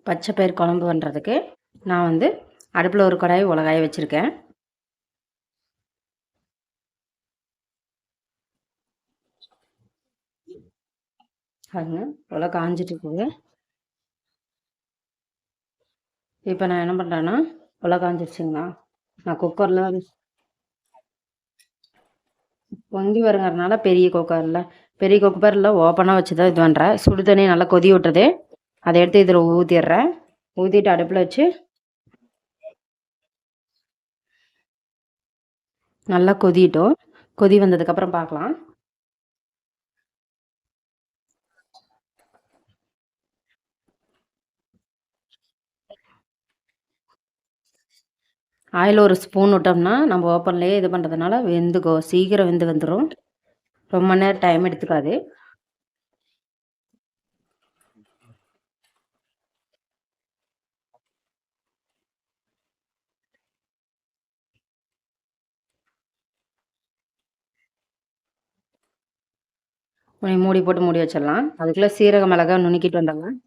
பச்சை பயிர் குழம்பு பண்ணுறதுக்கு நான் வந்து அடுப்பில் ஒரு கடாய் உலகாய வச்சுருக்கேன். பாருங்க உலை காஞ்சிட்டு இருக்குது. இப்போ நான் என்ன பண்ணுறேன்னா, உலை காஞ்சிருச்சுங்களா, நான் குக்கரில் பொங்கி வருங்கிறதுனால பெரிய குக்கரில் ஓப்பனாக வச்சு தான் இது பண்ணுறேன். சுடு தண்ணி நல்லா கொதி விட்டுறது, அதை எடுத்து இதில் ஊற்றிடுறேன். ஊற்றிட்டு அடுப்பில் வச்சு நல்லா கொதிட்டோம். கொதி வந்ததுக்கப்புறம் பார்க்கலாம். ஆயில் ஒரு ஸ்பூன் விட்டோம்னா நம்ம ஓப்பன்லேயே இது பண்ணுறதுனால சீக்கிரம் வெந்து வந்துடும். ரொம்ப நேரம் டைம் எடுத்துக்காது. மூடி போட்டு மூடி வச்சிடலாம். அதுக்குள்ளே சீரக மிளகாய் நுணுக்கிட்டு வந்துடலாம்.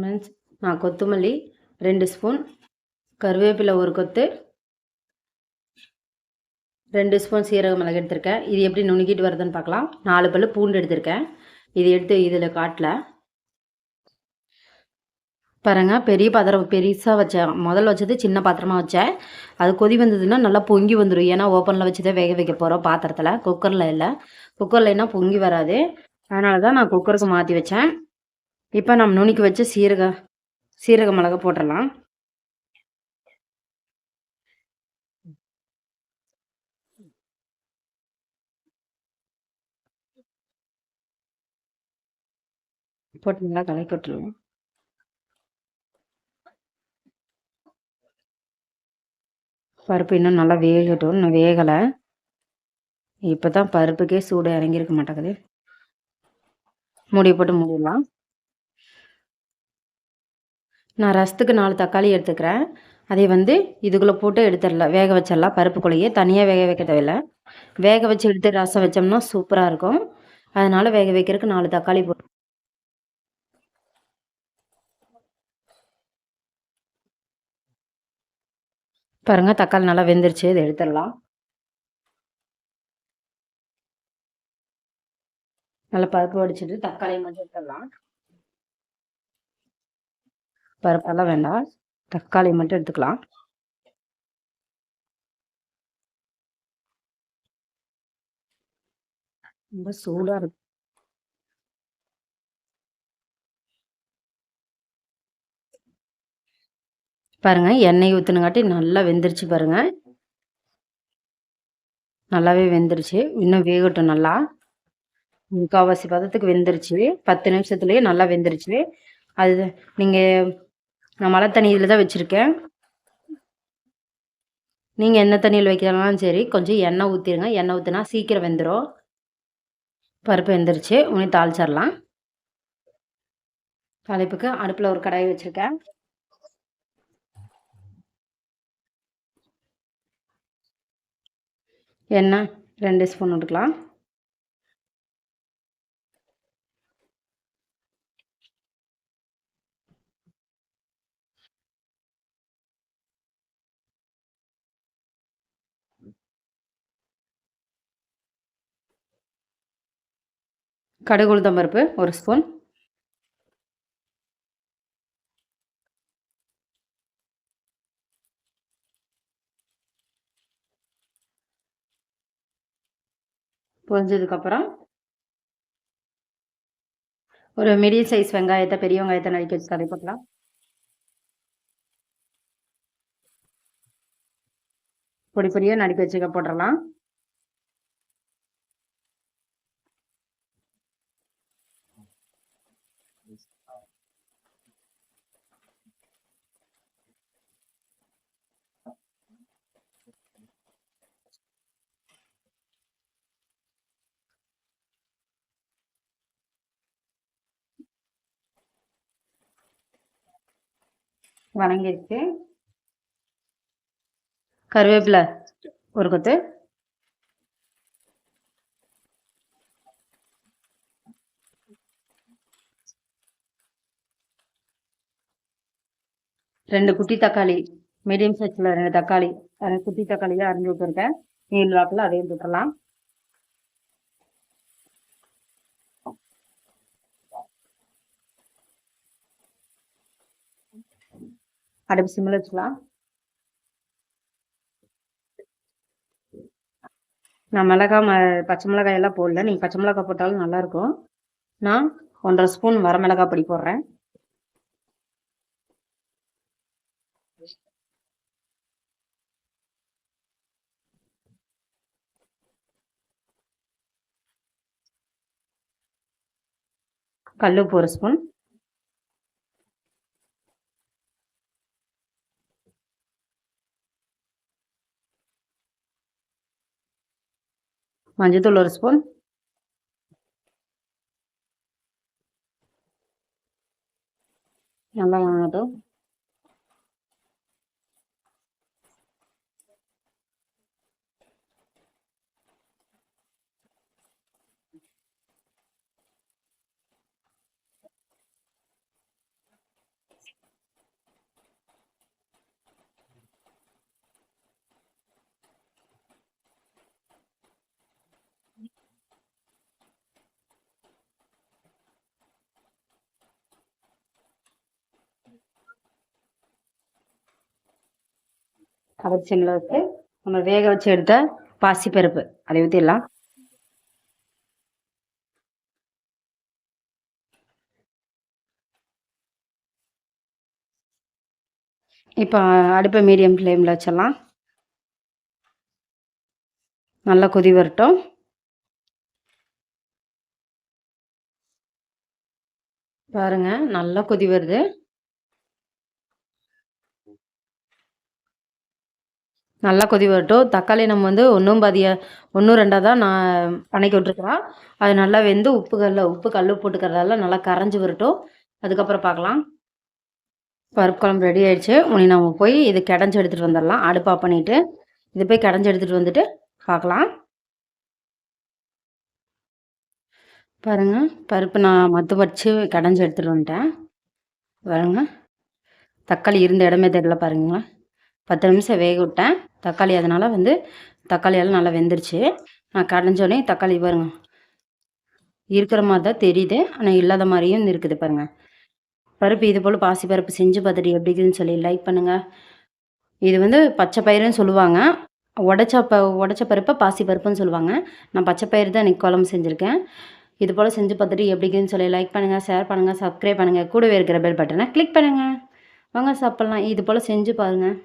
மீன்ஸ் நான் கொத்தமல்லி 2 ஸ்பூன், கருவேப்பிலை 1 கொத்து, 2 ஸ்பூன் சீரக மிளகு எடுத்திருக்கேன். இது எப்படி நுணுக்கிட்டு வருதுன்னு பார்க்கலாம். 4 பல்லு பூண்டு எடுத்திருக்கேன். இது எடுத்து இதில் காட்டல. பாருங்க, பெரிய பாத்திரம் பெருசாக வச்சேன். முதல்ல வச்சது சின்ன பாத்திரமா வச்சேன். அது கொதி வந்ததுன்னா நல்லா பொங்கி வந்துடும். ஏன்னா ஓப்பனில் வச்சு தான் வேக வைக்க போகிறோம் பாத்திரத்தில், குக்கரில் இல்லை. குக்கர்லன்னா பொங்கி வராது. அதனால தான் நான் குக்கருக்கு மாற்றி வச்சேன். இப்போ நம்ம நுணுக்கி வச்ச சீரக மிளகா போட்டுடலாம். போட்டு நல்லா கலக்கி விட்டுருவோம். பருப்பு இன்னும் நல்லா வேகட்டும். இன்னும் வேகலை. இப்போ தான் பருப்புக்கே சூடு இறங்கியிருக்க மாட்டேங்குது. மூடி போட்டு மூடிடலாம். நான் ரசத்துக்கு 4 தக்காளி எடுத்துக்கிறேன். அதை இதுக்குள்ளே போட்டு எடுத்துடலாம், வேக வச்சிடலாம். பருப்புக்குள்ளேயே தனியாக வேக வைக்க தேவையில்லை. வேக வச்சு எடுத்து ரசம் வச்சோம்னா சூப்பராக இருக்கும். அதனால் வேக வைக்கிறதுக்கு 4 தக்காளி போட்டு பாருங்கள். தக்காளி நல்லா வெந்துருச்சு. இதை எடுத்துடலாம். நல்லா பருப்பு வடிச்சிட்டு தக்காளியை மட்டும் எடுத்துடலாம். பருப்பெல்லாம் வேண்டாம், தக்காளி மட்டும் எடுத்துக்கலாம். ரொம்ப சூடாக இருக்கு. பாருங்க, எண்ணெய் ஊற்றுனங்காட்டி நல்லா வெந்துருச்சு. பாருங்க, நல்லாவே வெந்துருச்சு. இன்னும் வேகட்டும். நல்லா முக்கால்வாசி பதத்துக்கு வெந்துருச்சு. 10 நிமிஷத்துலேயே நல்லா வெந்துருச்சு. அது நீங்கள் நான் மழை தண்ணியில் தான் வச்சுருக்கேன். நீங்கள் எந்த தண்ணியில் வைக்கிறனாலும் சரி, கொஞ்சம் எண்ணெய் ஊற்றிடுங்க. எண்ணெய் ஊற்றினா சீக்கிரம் வெந்துடும். பருப்பு வெந்துருச்சு. உடனே தாளிச்சிடலாம். தாளிப்புக்கு அடுப்பில் ஒரு கடாய் வச்சுருக்கேன். எண்ணெய் 2 ஸ்பூன் விட்டுக்கலாம். கடுகு உளுத்தம் பருப்பு 1 ஸ்பூன். பொரிஞ்சதுக்கப்புறம் ஒரு மீடியம் சைஸ் வெங்காயத்தை, பெரிய வெங்காயத்தை நறுக்கி வச்சு தடவி போட்டலாம். பொடி பொடியாக நறுக்கி வச்சுக்க போட்டுடலாம். வணங்கிடுச்சு. கருவேப்பிலை ஒரு கொத்து. ரெண்டு குட்டி தக்காளி, மீடியம் சைஸில் 2 தக்காளி, குட்டி தக்காளி தான் அரிஞ்சு விட்டுருக்கேன். நீளாக்கில் அதையும் போட்டுடலாம். அடுப்பு சிம்மில் வச்சுக்கலாம். நான் பச்சை மிளகாய் எல்லாம் போடல. நீங்கள் பச்சை மிளகாய் போட்டாலும் நல்லாயிருக்கும். நான் 1.5 ஸ்பூன் வரமிளகாய் பொடி போடுறேன். கல்லுப்பு 1 ஸ்பூன். மஞ்சத்தூள் 1 ஸ்பூன். நல்லா வாங்கட்டும். அதை சிம்மில் வச்சு நம்ம வேக வச்சு எடுத்த பாசிப்பருப்பு அதை ஊற்றிடலாம். இப்போ அடுப்பை மீடியம் ஃப்ளேமில் வச்சிடலாம். நல்லா கொதி வரட்டும். பாருங்க நல்லா கொதி வருது. நல்லா கொதி வரட்டும். தக்காளி நம்ம வந்து 1 2 தான் நான் வணக்கி விட்ருக்குறோம். அது நல்லா வெந்து உப்பு கல் போட்டுக்கிறதால நல்லா கரைஞ்சி வரட்டும். அதுக்கப்புறம் பார்க்கலாம். பருப்பு குழம்பு ரெடி ஆயிடுச்சு. உடனே நம்ம போய் இது கடைஞ்சி எடுத்துகிட்டு வந்துடலாம். அடுப்பு ஆஃப் பண்ணிவிட்டு இது போய் கடைஞ்சி எடுத்துகிட்டு வந்துட்டு பார்க்கலாம். பாருங்கள் பருப்பு நான் மத்து வச்சு கடைஞ்சி எடுத்துகிட்டு வந்துட்டேன். பாருங்க தக்காளி இருந்த இடமே தெரியல பாருங்களா. 10 நிமிஷம் வேக விட்டேன் தக்காளி. அதனால் வந்து தக்காளியெல்லாம் நல்லா வெந்துருச்சு. நான் கடைஞ்சோடனே தக்காளி பாருங்க இருக்கிற மாதிரி தான் தெரியுது, ஆனால் இல்லாத மாதிரியும் இருக்குது பாருங்கள். பருப்பு இது போல் பாசி பருப்பு செஞ்சு பார்த்துட்டு எப்படி இருக்குதுன்னு சொல்லி லைக் பண்ணுங்கள். இது வந்து பச்சை பயிறுன்னு சொல்லுவாங்க. உடச்ச பருப்பை பாசி பருப்புன்னு சொல்லுவாங்க. நான் பச்சை பயிறு தான் இன்றைக்கி குழம்பு செஞ்சுருக்கேன். இது போல் செஞ்சு பார்த்துட்டு எப்படி இருக்குதுன்னு சொல்லி லைக் பண்ணுங்கள், ஷேர் பண்ணுங்கள், சப்ஸ்கிரைப் பண்ணுங்கள், கூடவே இருக்கிற பெல் பட்டனை கிளிக் பண்ணுங்கள். வாங்க சாப்பிட்லாம். இது போல் செஞ்சு பாருங்கள்.